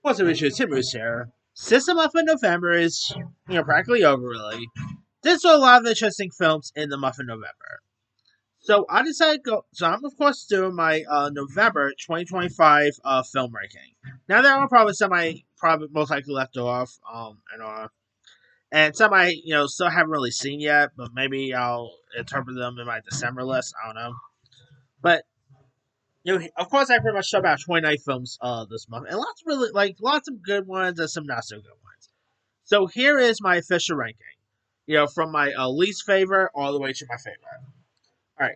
What's up, issues? Tim Moose here. Since the month of November is, practically over, really, there's a lot of interesting films in the month of November. So I decided to go. So I'm of course doing my November 2025 film ranking. Now there are probably some I probably most likely left off, and some I still haven't really seen yet, but maybe I'll interpret them in my December list. I don't know, but of course, I pretty much saw about 29 films this month, and lots of good ones and some not so good ones. So here is my official ranking. From my least favorite all the way to my favorite. All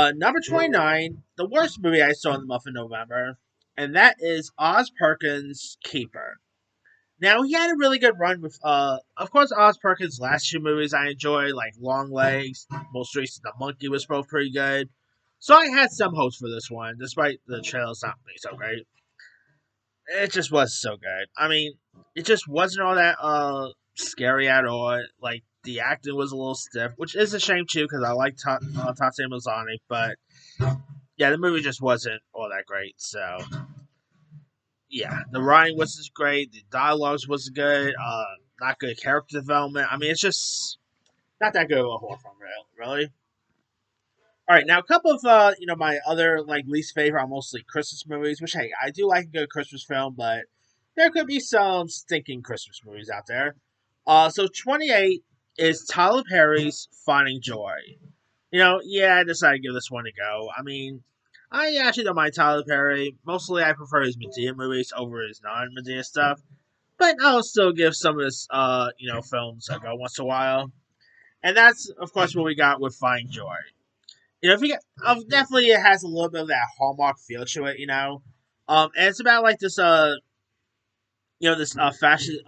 right, number 29, the worst movie I saw in the month of November, and that is Oz Perkins' Keeper. Now he had a really good run with, of course, Oz Perkins' last two movies I enjoyed, like Long Legs, most recent The Monkey was both pretty good. So I had some hopes for this one, despite the trailers not being so great. It just was so good. I mean, it just wasn't all that scary at all. Like the acting was a little stiff, which is a shame too, because I like Tatiana Maslany, but yeah, the movie just wasn't all that great. So yeah, the writing wasn't great, the dialogues wasn't good, not good character development. I mean, it's just not that good of a horror film, really. All right, now a couple of my other like least favorite are mostly Christmas movies, which hey, I do like a good Christmas film, but there could be some stinking Christmas movies out there. So 28 is Tyler Perry's Finding Joy. Yeah, I decided to give this one a go. I mean, I actually don't mind Tyler Perry. Mostly, I prefer his Medea movies over his non-Medea stuff, but I'll still give some of his films a go once in a while. And that's of course what we got with Finding Joy. If you get, definitely it has a little bit of that Hallmark feel to it. And it's about like this this fashion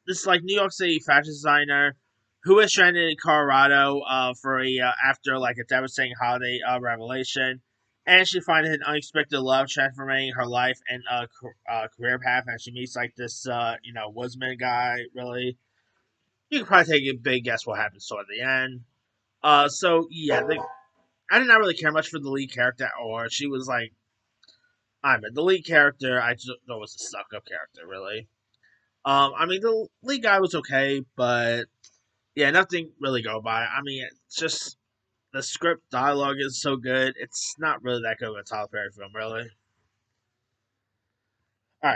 this like New York City fashion designer who is stranded in Colorado for a after like a devastating holiday revelation, and she finds an unexpected love transforming her life and career path, and she meets like this woodsman guy. Really, you can probably take a big guess what happens toward the end. So yeah, I did not really care much for the lead character, or she was like, I mean, the lead character. I just thought was a stuck up character, really. I mean, the lead guy was okay, but yeah, nothing really go by. I mean, it's just the script dialogue is so good. It's not really that good of a Tyler Perry film, really. All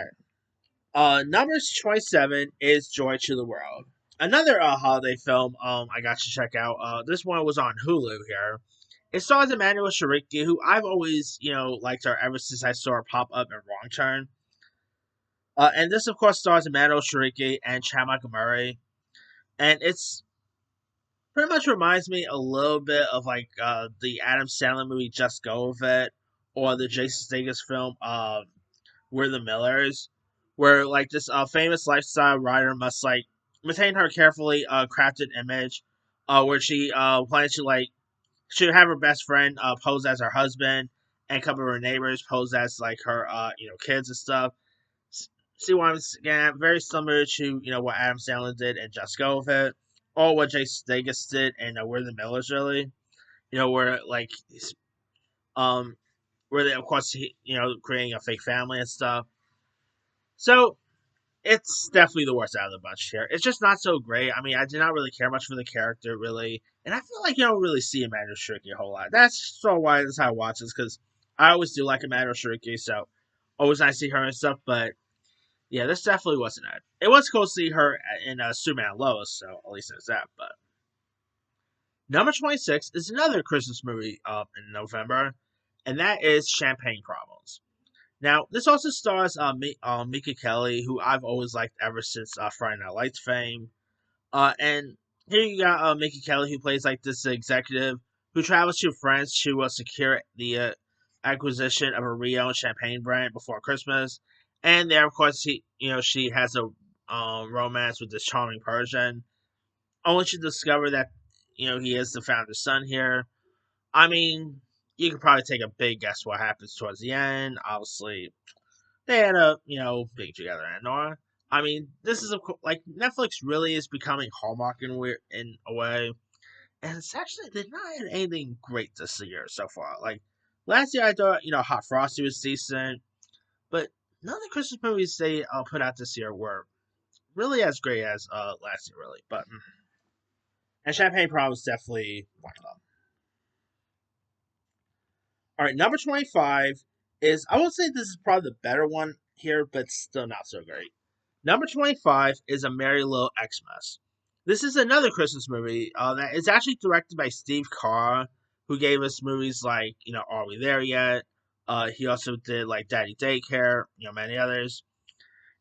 right. Number 27 is Joy to the World. Another holiday film I got to check out. This one was on Hulu here. It stars Emmanuel Shariki, who I've always, liked her ever since I saw her pop up in Wrong Turn. And this, of course, stars Emmanuel Shariki and Chad Murray. And it's pretty much reminds me a little bit of like the Adam Sandler movie Just Go With It, or the Jason Statham film We're the Millers, where like this famous lifestyle writer must like maintain her carefully crafted image, where she plans to like she would have her best friend pose as her husband, and a couple of her neighbors pose as like her kids and stuff. See what I'm getting very similar to what Adam Sandler did and Just Go With It, or what Jason Statham did and We're the Millers, really. Where like um where they of course creating a fake family and stuff. So it's definitely the worst out of the bunch here. It's just not so great. I mean, I did not really care much for the character, really, and I feel like you don't really see Amanda Shriki a whole lot. That's so why that's how I watch this, because I always do like Amanda Shriki, so always I see her and stuff. But yeah, this definitely wasn't it. It was cool to see her in Superman and Lois, so at least there's that. But number 26 is another Christmas movie in November, and that is Champagne Problems. Now, this also stars Mika Kelly, who I've always liked ever since Friday Night Lights fame. And here you got Mika Kelly, who plays like this executive who travels to France to secure the acquisition of a Rio champagne brand before Christmas. And there, of course, she has a romance with this charming Persian, only to discover that he is the founder's son here. I mean, you could probably take a big guess what happens towards the end. Obviously, they end up, being together and Nora. I mean, this is like Netflix really is becoming Hallmark in a way, and it's actually they've not had anything great this year so far. Like last year, I thought Hot Frosty was decent, but none of the Christmas movies they put out this year were really as great as last year, really. But and Champagne Prom was definitely one of them. All right, number 25 is, I will say this is probably the better one here, but still not so great. Number 25 is A Merry Little Xmas. This is another Christmas movie that is actually directed by Steve Carr, who gave us movies like, Are We There Yet? He also did like Daddy Daycare, many others.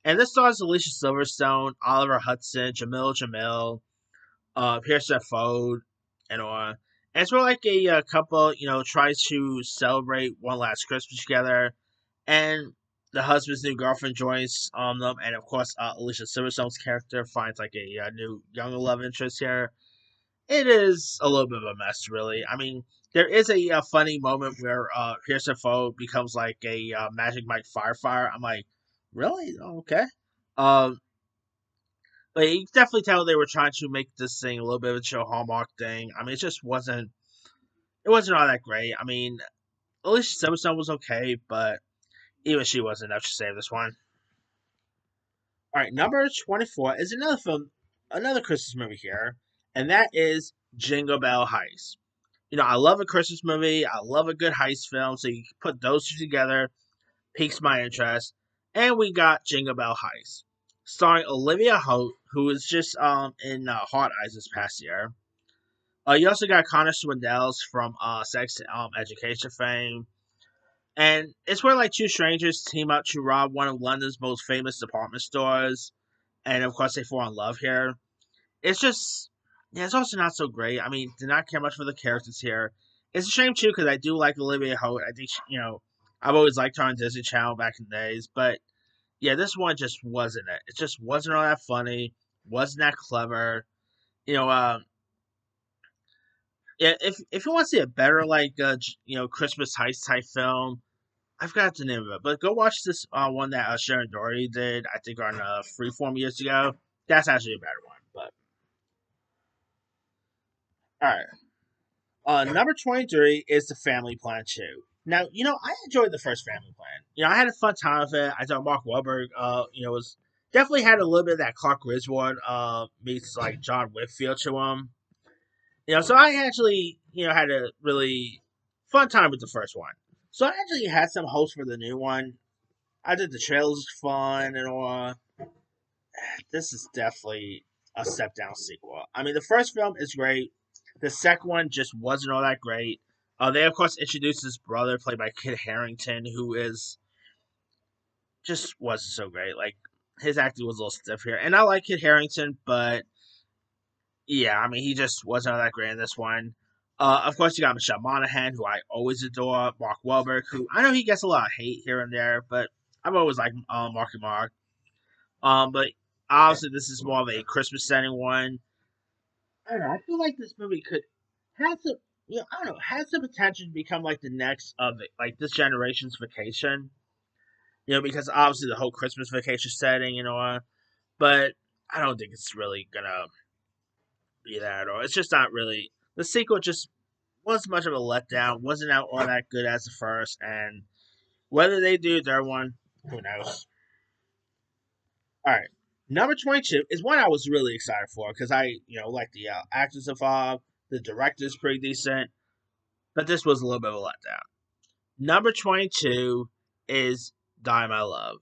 And this stars Alicia Silverstone, Oliver Hudson, Jamil, Pearson Fode, and all. And it's more like a couple, tries to celebrate one last Christmas together, and the husband's new girlfriend joins them, and of course, Alicia Silverstone's character finds like a new young love interest here. It is a little bit of a mess, really. I mean, there is a funny moment where Pearson Fode becomes like a Magic Mike Firefire. I'm like, really? Okay. Um, but you can definitely tell they were trying to make this thing a little bit of a chill Hallmark thing. I mean, it just wasn't. It wasn't all that great. I mean, Alicia Silverstone was okay, but even she wasn't enough to save this one. All right, number 24 is another film, another Christmas movie here, and that is Jingle Bell Heist. I love a Christmas movie. I love a good heist film, so you put those two together, piques my interest. And we got Jingle Bell Heist, starring Olivia Holt, who was just in Hot Eyes this past year. You also got Connor Swindells from Sex Education fame. And it's where like two strangers team up to rob one of London's most famous department stores, and of course they fall in love here. It's just, yeah, it's also not so great. I mean, did not care much for the characters here. It's a shame too because I do like Olivia Holt. I think I've always liked her on Disney Channel back in the days, but yeah, this one just wasn't it. It just wasn't all that funny. Wasn't that clever. You know, yeah. If you want to see a better like Christmas heist type film, I forgot the name of it, but go watch this one that Sharon Doherty did. I think on Freeform years ago. That's actually a better one. But all right, number 23 is The Family Plan 2. Now, I enjoyed the first Family Plan. I had a fun time with it. I thought Mark Wahlberg, was definitely had a little bit of that Clark Griswold meets like John Whitfield to him. So I actually, had a really fun time with the first one. So I actually had some hopes for the new one. I did the trailers fun and all. This is definitely a step down sequel. I mean, the first film is great. The second one just wasn't all that great. They of course introduced his brother, played by Kit Harington, who is just wasn't so great. Like his acting was a little stiff here, and I like Kit Harington, but yeah, I mean he just wasn't all that great in this one. Of course, you got Michelle Monaghan, who I always adore. Mark Wahlberg, who I know he gets a lot of hate here and there, but I've always liked Marky Mark. But obviously this is more of a Christmas setting one. I don't know. I feel like this movie could have some, I don't know, has the potential to become like the next of it, like this generation's Vacation. Because obviously the whole Christmas Vacation setting, but I don't think it's really gonna be that at all. It's just not really. The sequel just wasn't much of a letdown. Wasn't out all that good as the first, and whether they do their one, who knows? All right. Number 22 is one I was really excited for because like the actors involved, the director's pretty decent, but this was a little bit of a letdown. Number 22 is Die My Love.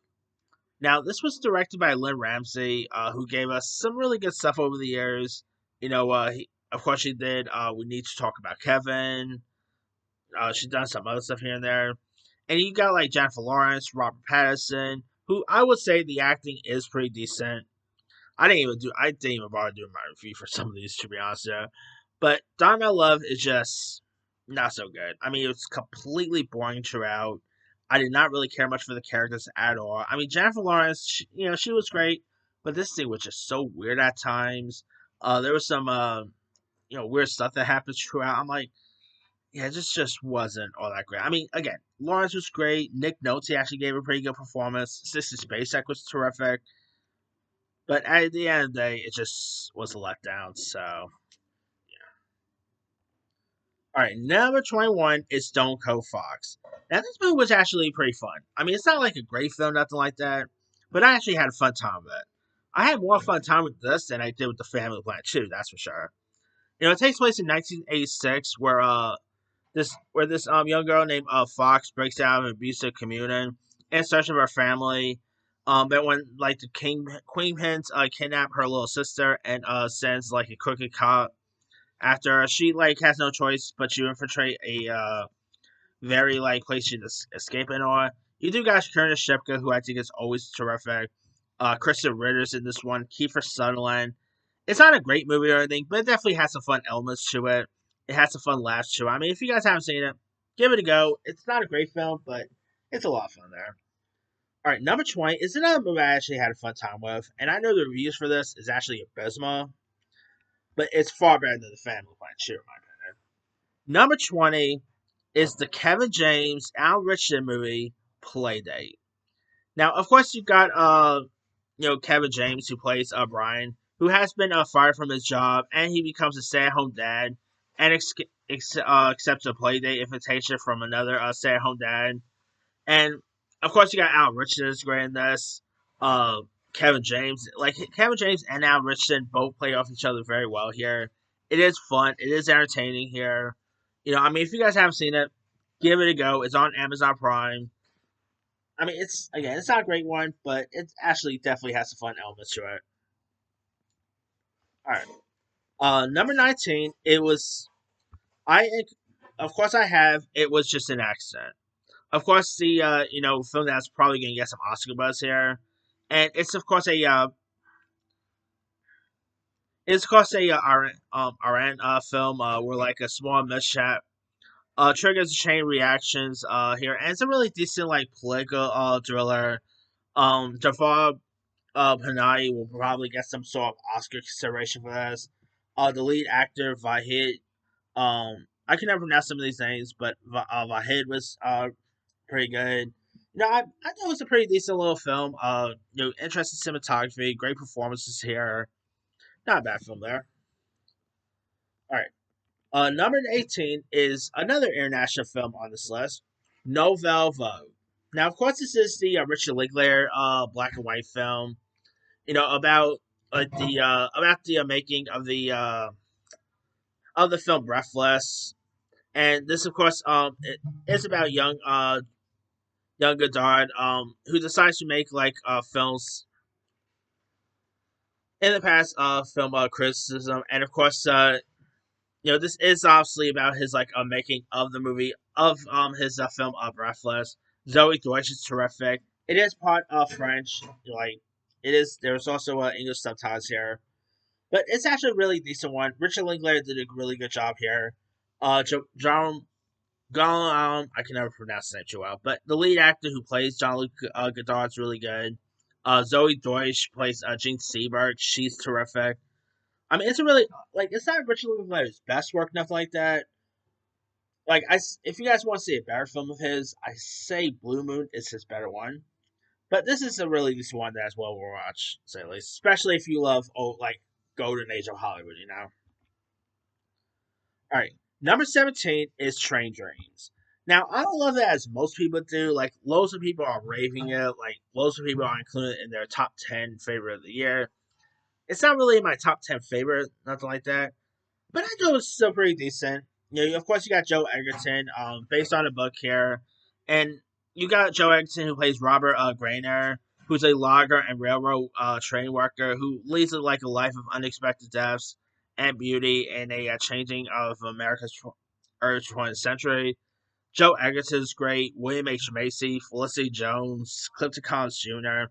Now, this was directed by Lynn Ramsey, who gave us some really good stuff over the years. Of course, she did We Need to Talk About Kevin. She's done some other stuff here and there. And you got like Jennifer Lawrence, Robert Pattinson, who I would say the acting is pretty decent. I didn't even bother doing my review for some of these, to be honest. But Die My Love is just not so good. I mean, it's completely boring throughout. I did not really care much for the characters at all. I mean, Jennifer Lawrence, she was great, but this thing was just so weird at times. There was some, weird stuff that happened throughout. I'm like, yeah, this just wasn't all that great. I mean, again, Lawrence was great. Nick Nolte actually gave a pretty good performance. Sissy Spacek was terrific. But at the end of the day, it just was a letdown. So, All right, number 21 is Stone Cold Fox. Now, this movie was actually pretty fun. I mean, it's not like a great film, nothing like that, but I actually had a fun time with it. I had more fun time with this than I did with the Family Plan 2, that's for sure. It takes place in 1986, where this young girl named Fox breaks out of an abusive communion in search of her family. But when like the queen pins kidnap her little sister and sends like a crooked cop after her, she like has no choice but to infiltrate a very like place she's escaping on. You do got Curtis Shepka, who I think is always terrific. Kristen Ritter's in this one. Kiefer Sutherland. It's not a great movie or anything, but it definitely has some fun elements to it. It has some fun laughs to it. I mean, if you guys haven't seen it, give it a go. It's not a great film, but it's a lot of fun there. All right, number 20 is another movie I actually had a fun time with, and I know the reviews for this is actually abysmal, but it's far better than the Family Plan 2, in my opinion. Number 20 is the Kevin James Al Richardson movie Playdate. Now, of course, you've got Kevin James who plays Brian, who has been fired from his job, and he becomes a stay-at-home dad, and accepts a playdate invitation from another stay-at-home dad. And of course, you got Al Richardson is great in this. Uh, Kevin James and Al Richardson both play off each other very well here. It is fun. It is entertaining here. I mean, if you guys haven't seen it, give it a go. It's on Amazon Prime. I mean, it's not a great one, but it actually definitely has some fun elements to it. All right, number 19. It was I, of course, I have. It was just an accident. Of course, the film that's probably going to get some Oscar buzz here, and it's of course a Iran film where like a small mishap triggers a chain reactions here, and it's a really decent like political thriller. Jafar Panahi will probably get some sort of Oscar consideration for this. The lead actor Vahid, I can never pronounce some of these names, but Vahid was pretty good. I thought it was a pretty decent little film. Interesting cinematography, great performances here. Not a bad film there. All right. Number 18 is another international film on this list, Nouvelle Vogue. Now, of course, this is the Richard Linklater black and white film. About the making of the film Breathless, and this, of course, it is about young Godard, who decides to make like films in the past film criticism, and of course, this is obviously about his like making of the movie of his film Breathless. Zoe Deutsch is terrific. It is part of French, like it is. There's also English subtitles here, but it's actually a really decent one. Richard Linklater did a really good job here. John I can never pronounce that too well, but the lead actor who plays John Luc Godard is really good. Zoe Deutsch plays Jean Seberg. She's terrific. I mean, it's a really it's not Richard Linklater's best work, nothing like that. If you guys want to see a better film of his, I say Blue Moon is his better one. But this is a really decent one that's well worth watch, say at least, especially if you love golden age of Hollywood. All right, number 17 is Train Dreams. Now I don't love it as most people do. Like loads of people are raving it. Like loads of people are including it in their top 10 favorite of the year. It's not really my top 10 favorite, nothing like that. But I thought it was still pretty decent. Of course, you got Joe Egerton, based on a book here, and you got Joe Egerton who plays Robert Grainer, who's a logger and railroad train worker who leads a life of unexpected deaths and beauty in a changing of America's early 20th century. Joe Egerton is great. William H Macy, Felicity Jones, Clifton Collins Jr.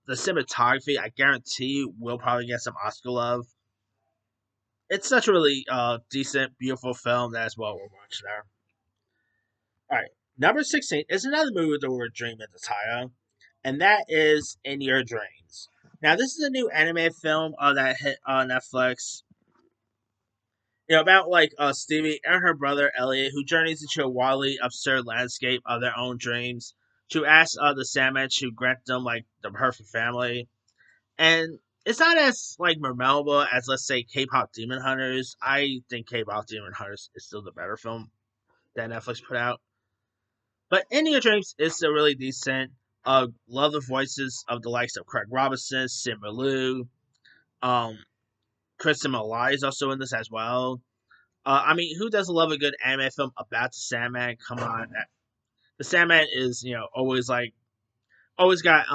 The cinematography, I guarantee you, will probably get some Oscar love. It's such a really decent, beautiful film that's well worth watching there. All right, number 16 is another movie with the word dream in the title, and that is In Your Dreams. Now, this is a new animated film that hit on Netflix. About Stevie and her brother Elliot, who journeys into a wildly absurd landscape of their own dreams to ask the Sandman to grant them like the perfect family. And it's not as like memorable as, let's say, K-pop Demon Hunters. I think K-pop Demon Hunters is still the better film that Netflix put out. But In Your Dreams is still really decent. Love the voices of the likes of Craig Robinson, Simu Liu, um, Kristen Malai is also in this as well. I mean, who doesn't love a good anime film about the Sandman? Come on, the Sandman is always like always got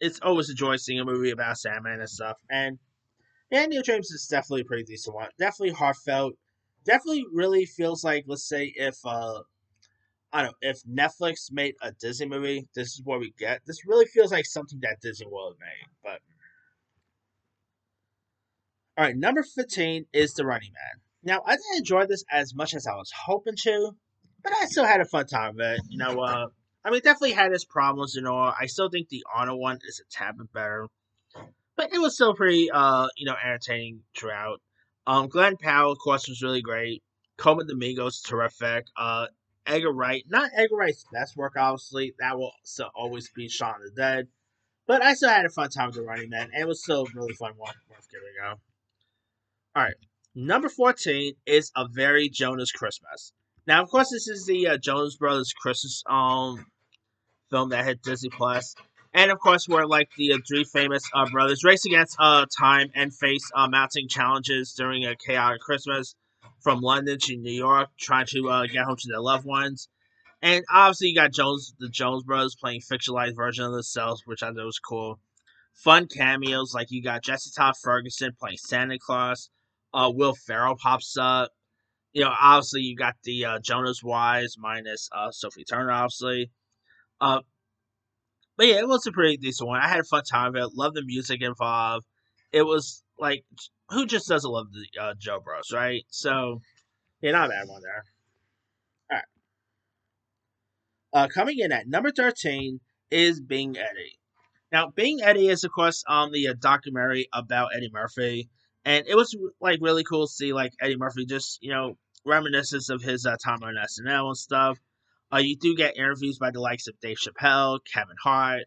it's always a joy seeing a movie about Sandman and stuff. And yeah, New Dreams is definitely a pretty decent one. Definitely heartfelt. Definitely really feels like, let's say, if I don't know, if Netflix made a Disney movie, this is what we get. This really feels like something that Disney will have made. But all right, number 15 is The Running Man. Now, I didn't enjoy this as much as I was hoping to, but I still had a fun time with it. I mean, definitely had its problems and all. I still think the Honor one is a tad bit better, but it was still pretty, entertaining throughout. Glenn Powell, of course, was really great. Coleman Domingo's terrific. Edgar Wright, not Edgar Wright's best work, obviously. That will still always be Shaun of the Dead. But I still had a fun time with The Running Man, and it was still a really fun one. Worth giving a go. All right. Number 14 is A Very Jonas Christmas. Now, of course, this is the Jonas Brothers Christmas film that hit Disney Plus, and of course, where like the three famous brothers race against time and face mounting challenges during a chaotic Christmas from London to New York, trying to get home to their loved ones. And obviously, you got the Jones Brothers playing fictionalized version of themselves, which I thought was cool. Fun cameos like you got Jesse Todd Ferguson playing Santa Claus. Will Ferrell pops up. Obviously you got the Jonas Wives minus Sophie Turner, obviously. Uh, but yeah, it was a pretty decent one. I had a fun time with it. Love the music involved. It was like, who just doesn't love the Joe Bros, right? So yeah, not a bad one there. All right. Coming in at number 13 is Being Eddie. Now, Being Eddie is, of course, the documentary about Eddie Murphy, and it was like really cool to see like Eddie Murphy just reminiscence of his time on SNL and stuff. You do get interviews by the likes of Dave Chappelle, Kevin Hart,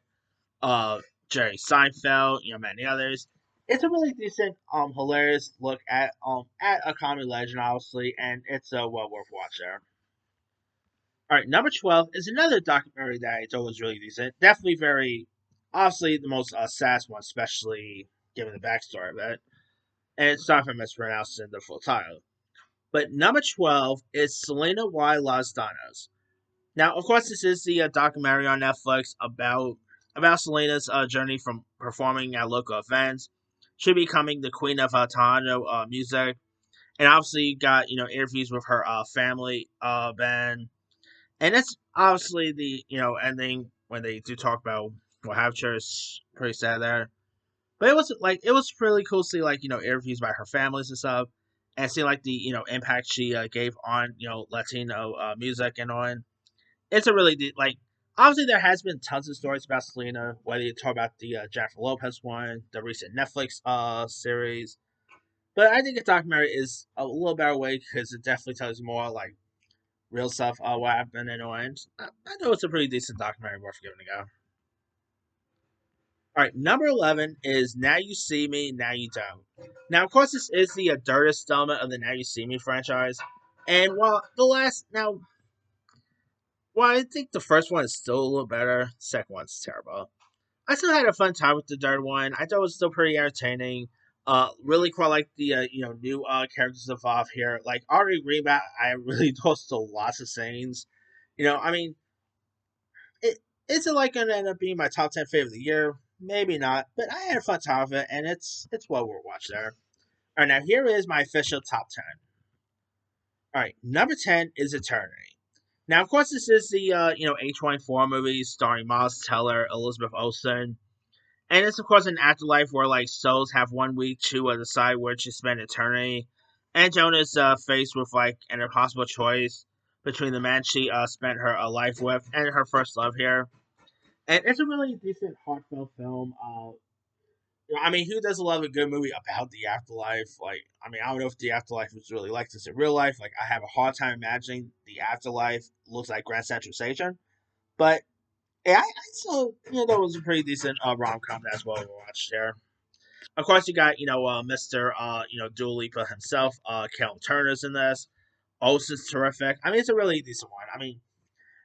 uh, Jerry Seinfeld, many others. It's a really decent, hilarious look at a comedy legend, obviously, and it's well worth watching. All right, number 12 is another documentary that I thought was really decent. Definitely very, obviously, the most sass one, especially given the backstory of it. And it's not if I mispronounced the full title. But number 12 is Selena Y. Las Donas. Now, of course, this is the documentary on Netflix about Selena's journey from performing at local events to becoming the queen of Toronto music. And obviously, you got interviews with her family band, and it's obviously the ending when they do talk about what happened to her is pretty sad there. But it was really cool to see like interviews by her families and stuff, and see like the impact she gave on Latino music and on. It's a really like obviously there has been tons of stories about Selena, whether you talk about the Jennifer Lopez one, the recent Netflix series. But I think the documentary is a little better way because it definitely tells you more like real stuff, what happened and all. And I know it's a pretty decent documentary worth giving a go. All right, number 11 is Now You See Me, Now You Don't. Now, of course, this is the direct installment of the Now You See Me franchise. And while I think the first one is still a little better, the second one's terrible. I still had a fun time with the third one. I thought it was still pretty entertaining. Really quite like the new characters involved here. Like Ari Greenback, I really thought still lots of scenes. I mean, it is it like gonna end up being my top 10 favorite of the year? Maybe not, but I had a fun time with it, and it's well worth watching there. All right, now here is my official top 10. All right, number 10 is Eternity. Now, of course, this is the A24 movie starring Miles Teller, Elizabeth Olsen, and it's of course an afterlife where like souls have 1 week to decide where to spend eternity, and Jonah is faced with like an impossible choice between the man she spent her life with and her first love here. And it's a really decent heartfelt film. I mean, who doesn't love a good movie about the afterlife? Like, I mean, I don't know if the afterlife was really like this in real life. Like, I have a hard time imagining the afterlife looks like Grand Central Station, but Yeah, I still that was a pretty decent rom com as well we watched there. Of course, you got Mr. Dua Lipa himself. Callum Turner's in this. Olsen's terrific. I mean, it's a really decent one. I mean,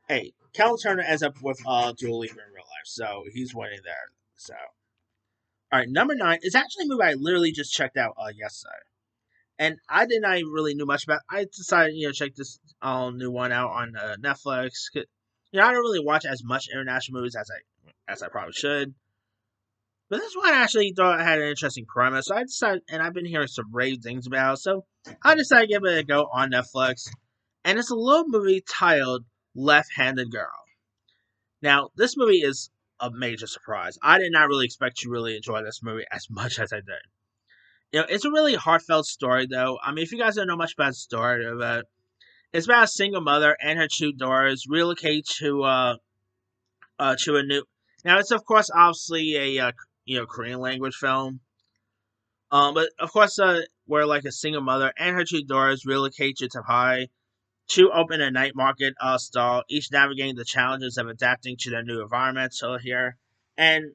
hey, Callum Turner ends up with Dua Lipa in real life, so he's winning there. So, all right, number nine is actually a movie I literally just checked out yesterday, and I did not even really knew much about. I decided check this new one out on Netflix. I don't really watch as much international movies as I probably should. But this one I actually thought had an interesting premise, so I decided, and I've been hearing some rave things about it, so I decided to give it a go on Netflix. And it's a little movie titled Left Handed Girl. Now, this movie is a major surprise. I did not really expect to really enjoy this movie as much as I did. It's a really heartfelt story, though. I mean, if you guys don't know much about the story of it, it's about a single mother and her two daughters relocate to a new. Now, it's of course obviously a Korean language film. But of course, where like a single mother and her two daughters relocate to Taipei to open a night market stall, each navigating the challenges of adapting to their new environment. So here, and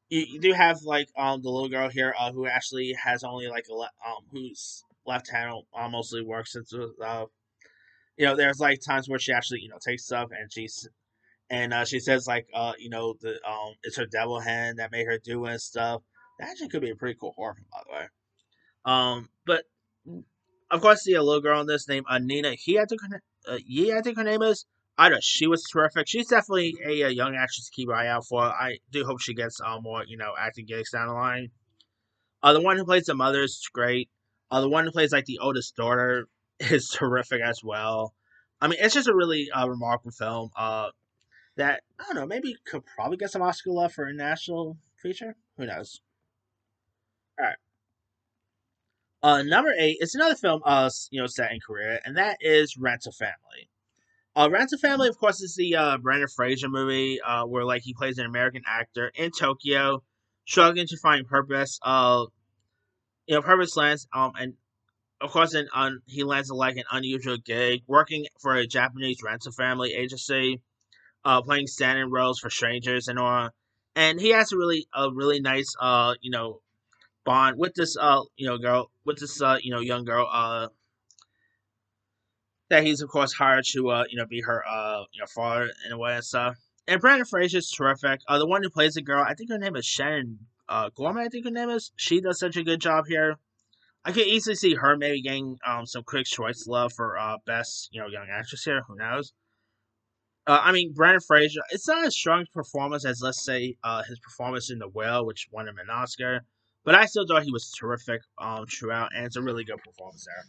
you do have like the little girl here who actually has only like whose left hand mostly works. It's there's like times where she actually takes stuff and she says like the it's her devil hand that made her do and stuff. That actually could be a pretty cool horror film, by the way. But of course, the little girl in this named Nina I think her name is. I don't. She was terrific. She's definitely a young actress to keep an eye out for. I do hope she gets more acting gigs down the line. The one who plays the mother is great. The one who plays like the oldest daughter is terrific as well. I mean, it's just a really remarkable film. That I don't know, maybe could probably get some Oscar love for a national feature. Who knows? All right. Number eight is another film, set in Korea, and that is Rent a Family. Rent a Family, of course, is the Brendan Fraser movie, where like he plays an American actor in Tokyo, struggling to find purpose. Purpose lands, and of course, he lands like an unusual gig, working for a Japanese rental family agency, playing stand-in roles for strangers and all. And he has a really nice, bond with this girl with this young girl that he's of course hired to be her father in a way and stuff. And Brandon Fraser's terrific. The one who plays the girl, I think her name is Shannon Gorman. I think her name is. She does such a good job here. I could easily see her maybe getting some Critics' Choice love for best young actress here. Who knows? I mean, Brandon Fraser. It's not as strong a performance as let's say his performance in The Whale, which won him an Oscar. But I still thought he was terrific throughout, and it's a really good performance there.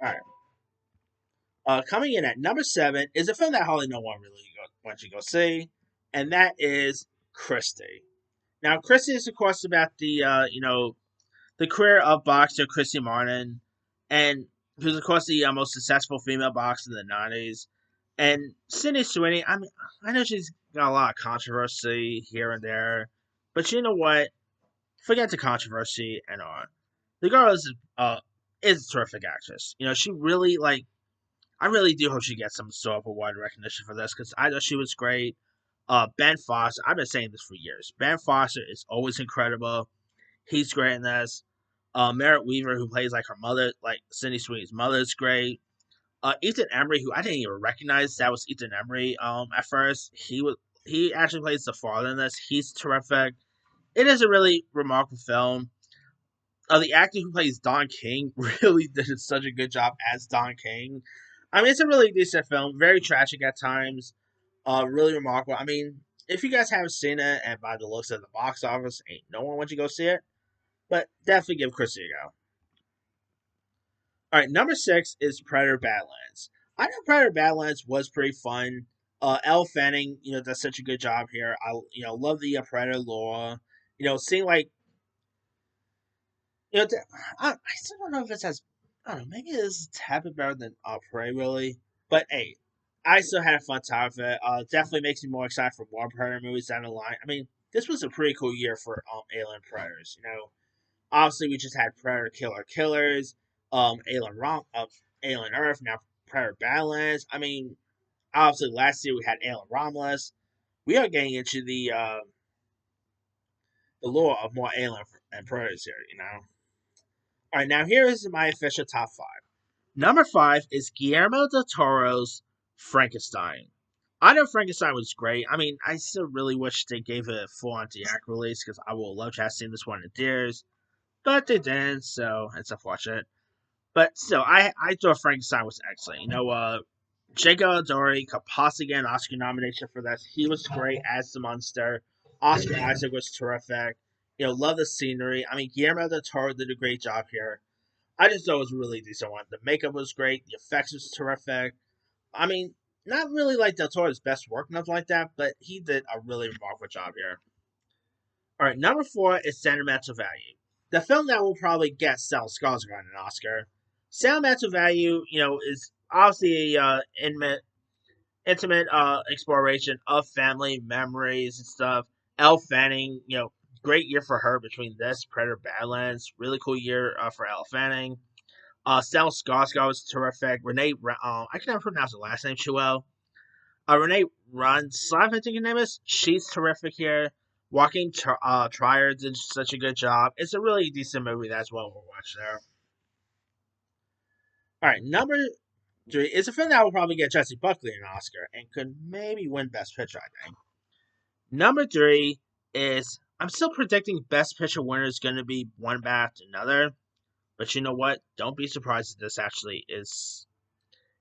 All right. Coming in at number seven is a film that hardly no one really wants you to go see, and that is Christie. Now, Christie is of course about the career of boxer Christy Martin, and who's of course the most successful female boxer in the '90s. And Sydney Sweeney, I mean, I know she's got a lot of controversy here and there, but you know what? Forget the controversy and all. The girl is a terrific actress. She really like I really do hope she gets some sort of award recognition for this because I thought she was great. Ben Foster, I've been saying this for years. Ben Foster is always incredible. He's great in this. Merritt Weaver, who plays like her mother, like Cindy Sweeney's mother, is great. Ethan Embry, who I didn't even recognize that was Ethan Embry. At first, he actually plays the father in this. He's terrific. It is a really remarkable film. The actor who plays Don King really did such a good job as Don King. I mean, it's a really decent film, very tragic at times, really remarkable. I mean, if you guys haven't seen it, and by the looks of the box office, ain't no one wants you to go see it, but definitely give Chrissy a go. All right, number six is Predator Badlands. I know Predator Badlands was pretty fun. Elle Fanning, does such a good job here. I, love the Predator lore. Seeing like You know, I still don't know if it's as I don't know. Maybe it's a tad bit better than Prey, really. But hey, I still had a fun time with it. Definitely makes me more excited for more Predator movies down the line. I mean, this was a pretty cool year for Alien Predators. Obviously we just had Predator Killer Killers, Alien Earth, now Predator Badlands. I mean, obviously last year we had Alien Romulus. we are getting into the lore of more Alien and Predators here. All right, now here is my official top five. Number five is Guillermo del Toro's Frankenstein. I know Frankenstein was great. I mean, I still really wish they gave it a full-on theatrical release because I would love to have seen this one in theaters, but they didn't, so it's unfortunate. But still, I thought Frankenstein was excellent. Jacob Elordi could possibly get an Oscar nomination for this. He was great as the monster. Oscar Isaac was terrific. Love the scenery. I mean, Guillermo del Toro did a great job here. I just thought it was a really decent one. The makeup was great. The effects was terrific. I mean, not really like Del Toro's best work, nothing like that, but he did a really remarkable job here. All right, number four is Sentimental Value. The film that will probably get Stellan Skarsgård an Oscar. Sentimental Value, is obviously a intimate exploration of family memories and stuff. Elle Fanning, great year for her between this Predator Badlands. Really cool year for Elle Fanning. Stellan Skarsgård was terrific. I can never pronounce her last name too well. Renee Runslav, I think her name is. She's terrific here. Joaquin Trier did such a good job. It's a really decent movie. That's what we'll watch there. All right, number three is a film that will probably get Jesse Buckley an Oscar and could maybe win Best Picture, I think. Number three is I'm still predicting Best Picture winner is going to be one after another, but you know what? Don't be surprised if this actually is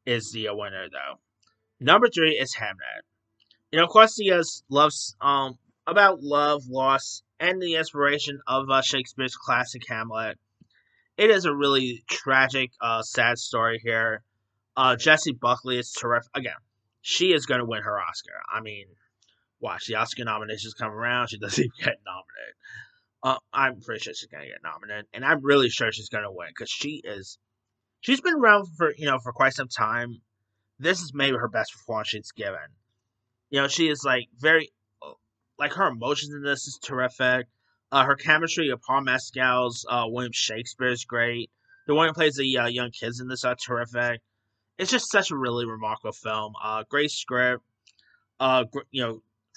the winner though. Number three is Hamnet. Of course, he has loves about love, loss, and the inspiration of Shakespeare's classic Hamlet. It is a really tragic, sad story here. Jessie Buckley is terrific. Again, she is going to win her Oscar. I mean, watch the Oscar nominations come around. She doesn't even get nominated. I'm pretty sure she's going to get nominated, and I'm really sure she's going to win because she's been around for quite some time. This is maybe her best performance she's given. She is like her emotions in this is terrific. Her chemistry of Paul Mescal's William Shakespeare is great. The one who plays the young kids in this are terrific. It's just such a really remarkable film. Great script.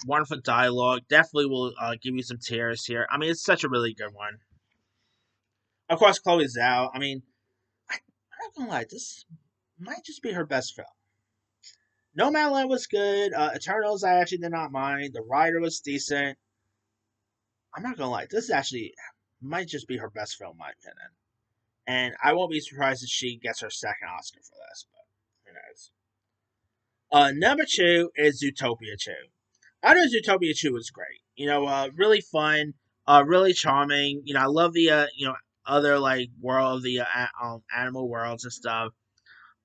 Wonderful dialogue. Definitely will give you some tears here. I mean, it's such a really good one. Of course, Chloe Zhao. I mean, I'm not gonna lie, this might just be her best film. Nomadland was good. Eternals, I actually did not mind. The Rider was decent. I'm not gonna lie, this actually might just be her best film, in my opinion. And I won't be surprised if she gets her second Oscar for this, but who knows. Number two is Zootopia 2. I know Zootopia 2 was great. Really fun, really charming. I love the other like world of the animal worlds and stuff.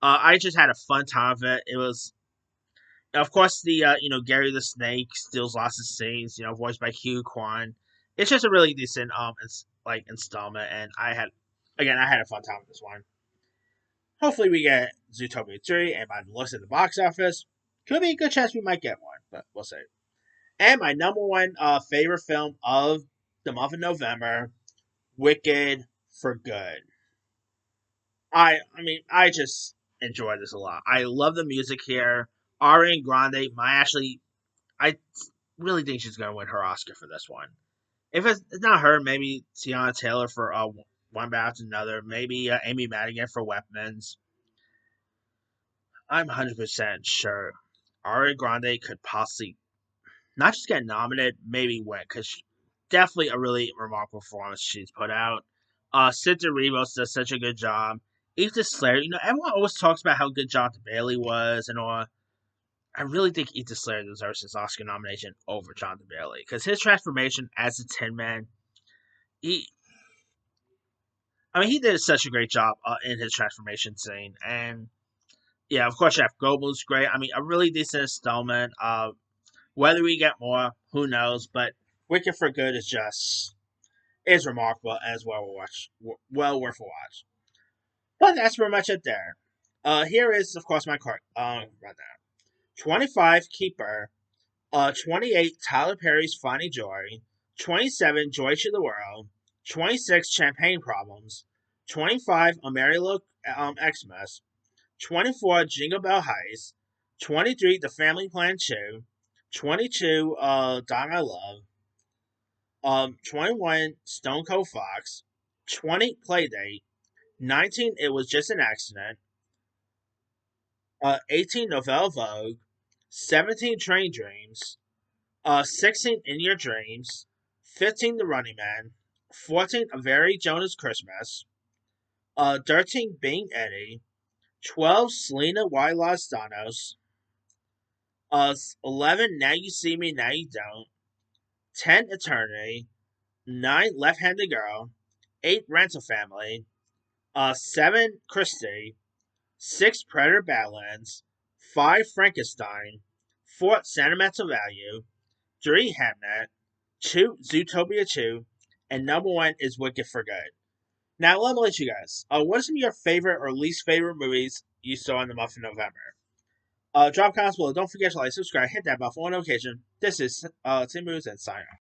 I just had a fun time of it. It was, of course, the Gary the Snake steals lots of scenes. Voiced by Hugh Kwan. It's just a really decent installment, and I had a fun time with this one. Hopefully, we get Zootopia 3, and by the looks at the box office, could be a good chance we might get one, but we'll see. And my number one favorite film of the month of November, Wicked for Good. I just enjoy this a lot. I love the music here. Ariana Grande, I really think she's gonna win her Oscar for this one. If it's not her, maybe Tiana Taylor for One After Another. Maybe Amy Madigan for Weapons. I'm 100% sure Ariana Grande could possibly not just get nominated, maybe win, because definitely a really remarkable performance she's put out. Cynthia Rivos does such a good job. Ethan Slater, everyone always talks about how good Jonathan Bailey was and all. I really think Ethan Slater deserves his Oscar nomination over Jonathan Bailey because his transformation as a Tin Man, he, he did such a great job in his transformation scene. And yeah, of course, Jeff Goldblum's great. I mean, a really decent installment. Whether we get more, who knows? But Wicked for Good is remarkable as well worth a watch. But that's pretty much it there. Here is, of course, my card rundown. 25 Keeper, 28 Tyler Perry's Finding Joy, 27 Joy to the World, 26 Champagne Problems, 25 A Merry Little Xmas, 24 Jingle Bell Heist, 23 The Family Plan 2, 22, Dog I Love. 21, Stone Cold Fox. 20, Playdate. 19, It Was Just an Accident. 18, Novelle Vogue. 17, Train Dreams. 16, In Your Dreams. 15, The Running Man. 14, A Very Jonas Christmas. 13, Being Eddie. 12, Selena Y Los Donos. 11, Now You See Me, Now You Don't. 10, Eternity. 9, Left Handed Girl. 8, Rental Family. 7, Christie. 6, Predator Badlands. 5, Frankenstein. 4, Sentimental Value. 3, Hamnet. 2, Zootopia 2. And number 1 is Wicked for Good. Now, let me let you guys. What are some of your favorite or least favorite movies you saw in the month of November? Drop comments below. Don't forget to like, subscribe, hit that bell for notification. This is Tim Moves and sign off.